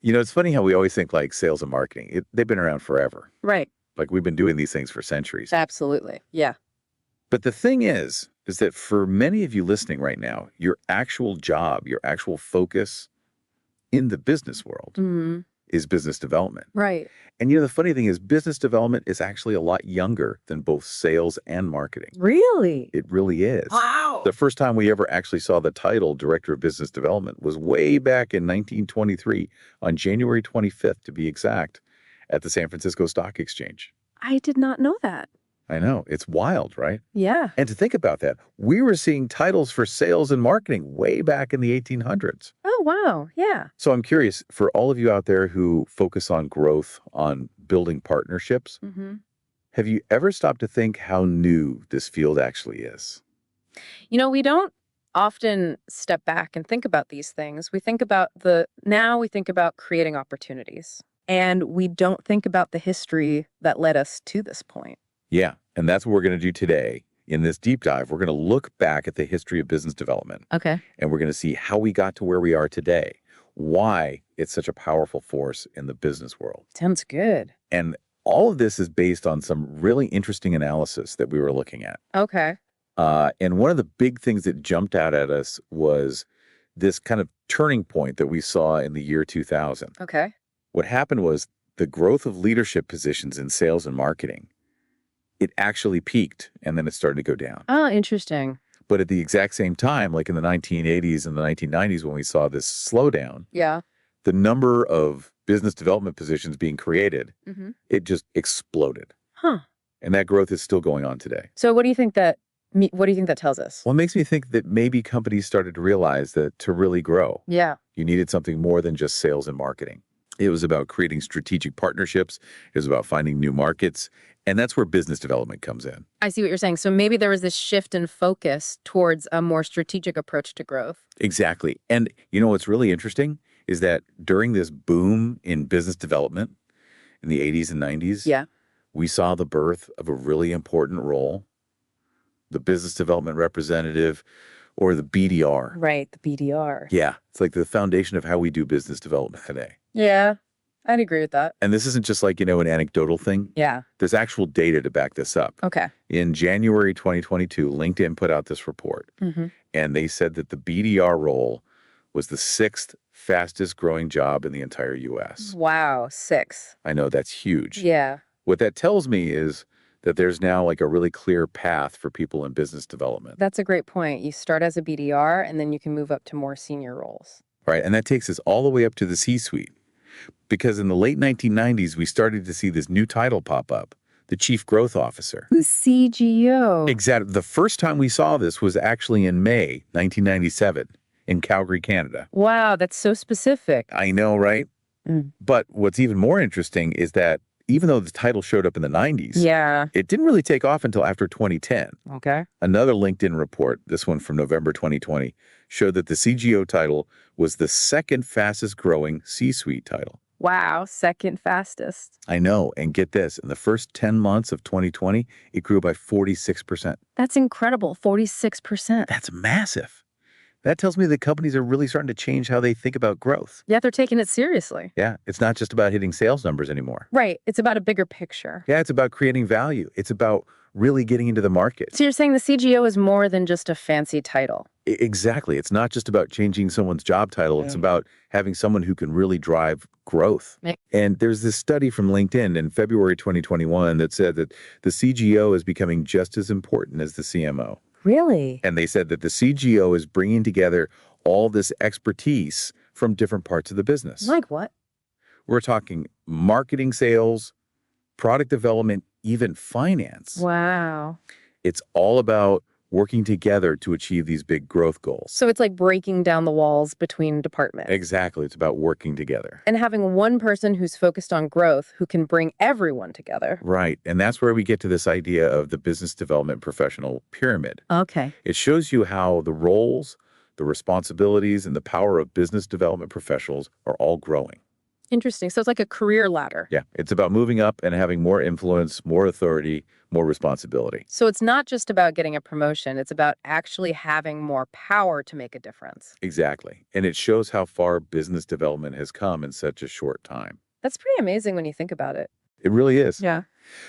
It's funny how we always think like sales and marketing, they've been around forever. Right. Like we've been doing these things for centuries. Absolutely. Yeah. But the thing is that for many of you listening right now, your actual job, your actual focus in the business world Hmm. is business development. Right. And the funny thing is business development is actually a lot younger than both sales and marketing. Really? It really is. Wow. The first time we ever actually saw the title Director of Business Development was way back in 1923 on January 25th, to be exact, at the San Francisco Stock Exchange. I did not know that. I know. It's wild, right? Yeah. And to think about that, we were seeing titles for sales and marketing way back in the 1800s. Oh, wow. Yeah. So I'm curious, for all of you out there who focus on growth, on building partnerships, Hmm. have you ever stopped to think how new this field actually is? We don't often step back and think about these things. We think about creating opportunities, and we don't think about the history that led us to this point. Yeah, and that's what we're going to do today. In this deep dive, we're going to look back at the history of business development, Okay. and we're going to see how we got to where we are today, why it's such a powerful force in the business world. Sounds good. And all of this is based on some really interesting analysis that we were looking at. Okay. And one of the big things that jumped out at us was this kind of turning point that we saw in the year 2000. Okay. What happened was the growth of leadership positions in sales and marketing, it actually peaked and then it started to go down. Oh, interesting. But at the exact same time, like in the 1980s and the 1990s, when we saw this slowdown, Yeah. the number of business development positions being created, Hmm. it just exploded. Huh. And that growth is still going on today. So what do you think that tells us? Well, it makes me think that maybe companies started to realize that to really grow, Yeah. you needed something more than just sales and marketing. It was about creating strategic partnerships. It was about finding new markets. And that's where business development comes in. I see what you're saying. So maybe there was this shift in focus towards a more strategic approach to growth. Exactly. And what's really interesting is that during this boom in business development in the 80s and 90s, Yeah. we saw the birth of a really important role, the business development representative, or the BDR. Right. The BDR. Yeah, it's like the foundation of how we do business development today. Yeah. I'd agree with that. And this isn't just like, an anecdotal thing. Yeah. There's actual data to back this up. Okay. In January 2022, LinkedIn put out this report, Hmm. and they said that the BDR role was the sixth fastest growing job in the entire U.S. Wow. 6. I know that's huge. Yeah. What that tells me is that there's now like a really clear path for people in business development, That's a great point. You start as a BDR and then you can move up to more senior roles. right? And that takes us all the way up to the C-suite. Because in the late 1990s, we started to see this new title pop up, the Chief Growth Officer. The CGO. Exactly. The first time we saw this was actually in May 1997 in Calgary, Canada. Wow, that's so specific. I know, right? Mm. But what's even more interesting is that even though the title showed up in the 90s, Yeah. it didn't really take off until after 2010. Okay. Another LinkedIn report, this one from November 2020, showed that the CGO title was the second fastest growing C-suite title. Wow, second fastest. I know. And get this, in the first 10 months of 2020, it grew by 46%. That's incredible. 46%. That's massive. That tells me that companies are really starting to change how they think about growth. Yeah, they're taking it seriously. Yeah, it's not just about hitting sales numbers anymore. Right. It's about a bigger picture. Yeah, it's about creating value. It's about really getting into the market. So you're saying the CGO is more than just a fancy title. Exactly. It's not just about changing someone's job title. It's about having someone who can really drive growth. And there's this study from LinkedIn in February 2021 that said that the CGO is becoming just as important as the CMO. Really? And they said that the CGO is bringing together all this expertise from different parts of the business. Like what? We're talking marketing, sales, product development, even finance. Wow. It's all about working together to achieve these big growth goals. So it's like breaking down the walls between departments. Exactly. It's about working together. And having one person who's focused on growth who can bring everyone together. Right. And that's where we get to this idea of the business development professional pyramid. Okay. It shows you how the roles, the responsibilities, and the power of business development professionals are all growing. Interesting. So it's like a career ladder. Yeah, it's about moving up and having more influence, more authority, more responsibility. So it's not just about getting a promotion. It's about actually having more power to make a difference. Exactly. And it shows how far business development has come in such a short time. That's pretty amazing when you think about it. It really is. Yeah.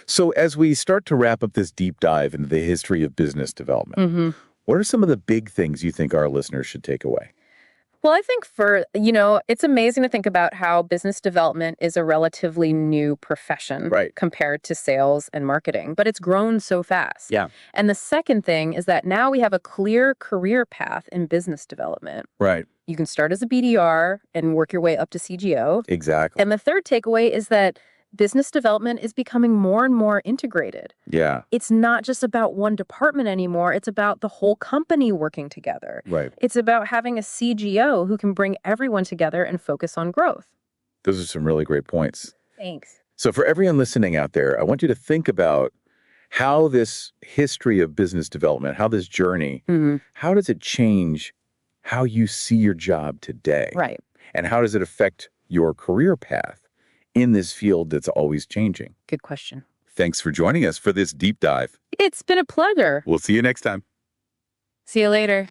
So as we start to wrap up this deep dive into the history of business development, what are some of the big things you think our listeners should take away? Well, I think it's amazing to think about how business development is a relatively new profession compared to sales and marketing, but it's grown so fast. Yeah. And the second thing is that now we have a clear career path in business development. Right. You can start as a BDR and work your way up to CGO. Exactly. And the third takeaway is that business development is becoming more and more integrated. Yeah. It's not just about one department anymore. It's about the whole company working together. Right. It's about having a CGO who can bring everyone together and focus on growth. Those are some really great points. Thanks. So for everyone listening out there, I want you to think about how this history of business development, how this journey, how does it change how you see your job today? Right. And how does it affect your career path in this field that's always changing? Good question. Thanks for joining us for this deep dive. It's been a pleasure. We'll see you next time. See you later.